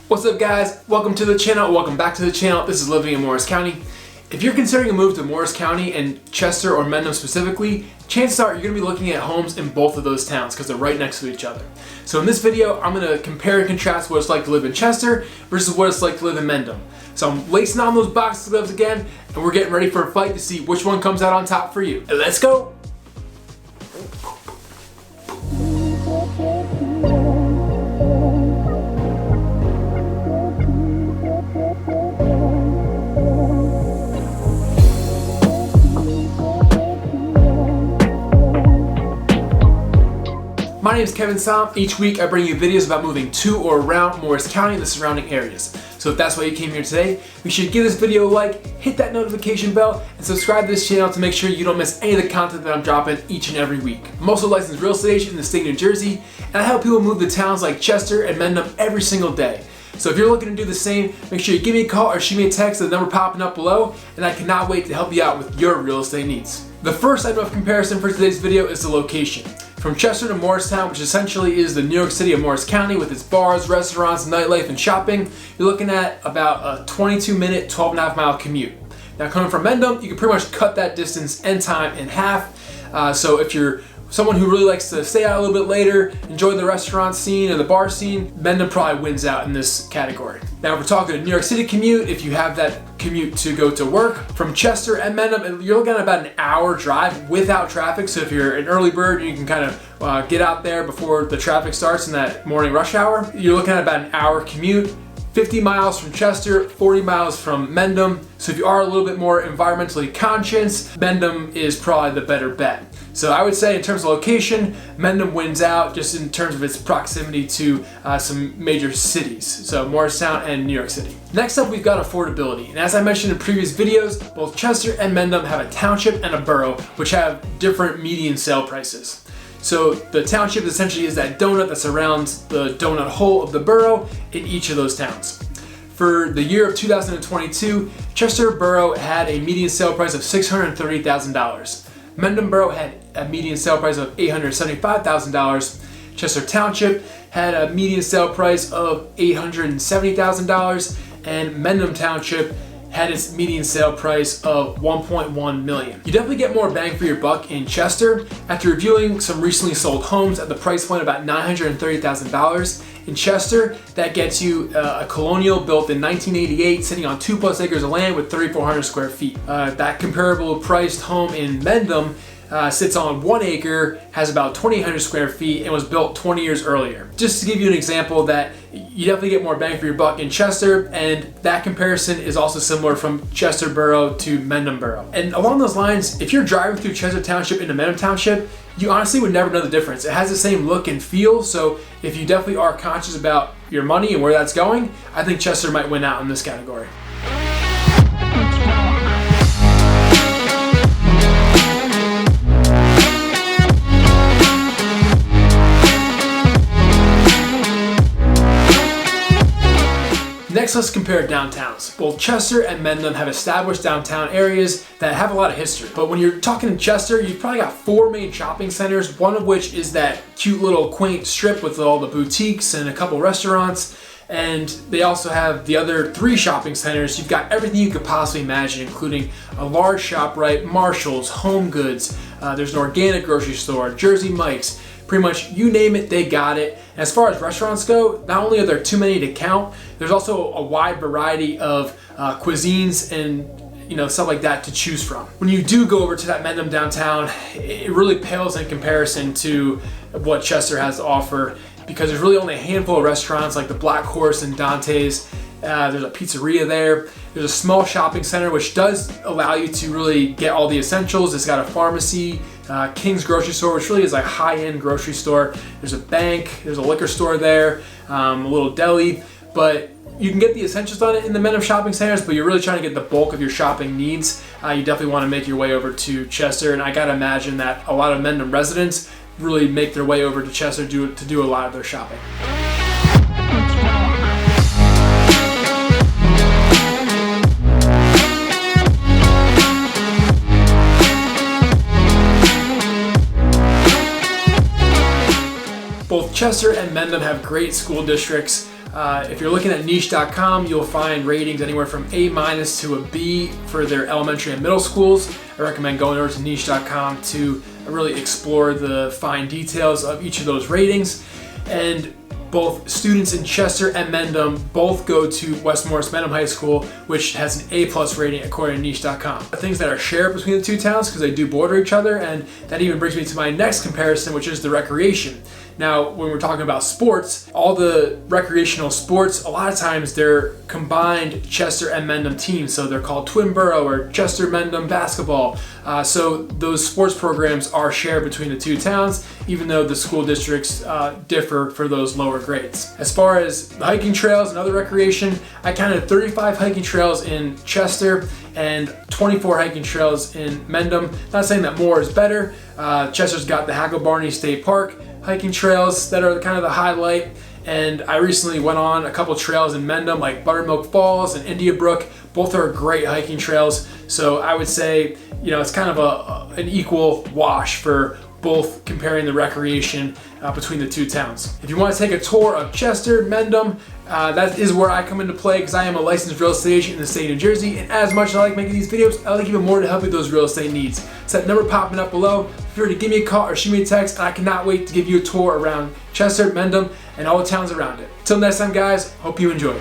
What's up guys? Welcome to the channel, welcome back to the channel. This is Living in Morris County. If you're considering a move to Morris County and Chester or Mendham specifically, chances are you're going to be looking at homes in both of those towns because they're right next to each other. So in this video, I'm going to compare and contrast what it's like to live in Chester versus what it's like to live in Mendham. So I'm lacing on those boxing gloves again, and we're getting ready for a fight to see which one comes out on top for you. Let's go! My name is Kevin Saum. Each week I bring you videos about moving to or around Morris County and the surrounding areas. So if that's why you came here today, make sure you give this video a like, hit that notification bell, and subscribe to this channel to make sure you don't miss any of the content that I'm dropping each and every week. I'm also a licensed real estate agent in the state of New Jersey, and I help people move to towns like Chester and Mendham every single day. So if you're looking to do the same, make sure you give me a call or shoot me a text at the number popping up below, and I cannot wait to help you out with your real estate needs. The first item of comparison for today's video is the location. From Chester to Morristown, which essentially is the New York City of Morris County with its bars, restaurants, nightlife, and shopping, you're looking at about a 22-minute, 12.5-mile commute. Now coming from Mendham, you can pretty much cut that distance and time in half. So if you're someone who really likes to stay out a little bit later, enjoy the restaurant scene and the bar scene, Mendham probably wins out in this category. Now if we're talking a New York City commute, if you have that commute to go to work, from Chester and Mendham, you're looking at about an hour drive without traffic. So if you're an early bird, you can kind of get out there before the traffic starts in that morning rush hour. You're looking at about an hour commute. 50 miles from Chester, 40 miles from Mendham. So if you are a little bit more environmentally conscious, Mendham is probably the better bet. So I would say in terms of location, Mendham wins out just in terms of its proximity to some major cities. So Morristown and New York City. Next up, we've got affordability. And as I mentioned in previous videos, both Chester and Mendham have a township and a borough, which have different median sale prices. So the township essentially is that donut that surrounds the donut hole of the borough in each of those towns. For the year of 2022, Chester Borough had a median sale price of $630,000. Mendham Borough had a median sale price of $875,000. Chester Township had a median sale price of $870,000, and Mendham Township had its median sale price of $1.1 million. You definitely get more bang for your buck in Chester. After reviewing some recently sold homes at the price point about $930,000, in Chester, that gets you a colonial built in 1988, sitting on 2+ acres of land with 3,400 square feet. That comparable priced home in Mendham sits on 1 acre, has about 2,800 square feet, and was built 20 years earlier. Just to give you an example that you definitely get more bang for your buck in Chester, and that comparison is also similar from Chester Borough to Mendham Borough. And along those lines, if you're driving through Chester Township into Mendham Township, you honestly would never know the difference. It has the same look and feel, so if you definitely are conscious about your money and where that's going, I think Chester might win out in this category. Next, let's compare downtowns. Both Chester and Mendham have established downtown areas that have a lot of history. But when you're talking in Chester, you've probably got 4 main shopping centers, one of which is that cute little quaint strip with all the boutiques and a couple restaurants. And they also have the other 3 shopping centers. You've got everything you could possibly imagine, including a large ShopRite, Marshall's, Home Goods. There's an organic grocery store, Jersey Mike's. Pretty much you name it, they got it. And as far as restaurants go, not only are there too many to count, there's also a wide variety of cuisines and stuff like that to choose from. When you do go over to that Mendham downtown, it really pales in comparison to what Chester has to offer, because there's really only a handful of restaurants like the Black Horse and Dante's. There's a pizzeria there. There's a small shopping center which does allow you to really get all the essentials. It's got a pharmacy, King's grocery store, which really is like a high-end grocery store. There's a bank, there's a liquor store there, a little deli, but you can get the essentials on it in the Mendham shopping centers, but you're really trying to get the bulk of your shopping needs. You definitely want to make your way over to Chester, and I gotta imagine that a lot of Mendham residents really make their way over to Chester to do a lot of their shopping. Both Chester and Mendham have great school districts. If you're looking at niche.com, you'll find ratings anywhere from A- to a B for their elementary and middle schools. I recommend going over to niche.com to really explore the fine details of each of those ratings. And both students in Chester and Mendham both go to West Morris Mendham High School, which has an A+ rating according to niche.com. Things that are shared between the two towns because they do border each other, and that even brings me to my next comparison, which is the recreation. Now, when we're talking about sports, all the recreational sports, a lot of times they're combined Chester and Mendham teams, so they're called Twin Borough or Chester Mendham basketball. So those sports programs are shared between the two towns, even though the school districts differ for those lower grades. As far as the hiking trails and other recreation, I counted 35 hiking trails in Chester and 24 hiking trails in Mendham. Not saying that more is better. Chester's got the Hackle-Barney State Park hiking trails that are kind of the highlight, and I recently went on a couple trails in Mendham like Buttermilk Falls and India Brook. Both are great hiking trails, so I would say, you know, it's kind of an equal wash for both comparing the recreation between the two towns. If you want to take a tour of Chester, Mendham, that is where I come into play because I am a licensed real estate agent in the state of New Jersey, and as much as I like making these videos, I like even more to help you with those real estate needs. It's that number popping up below. Feel free to give me a call or shoot me a text, and I cannot wait to give you a tour around Chester, Mendham, and all the towns around it. Till next time, guys, hope you enjoy.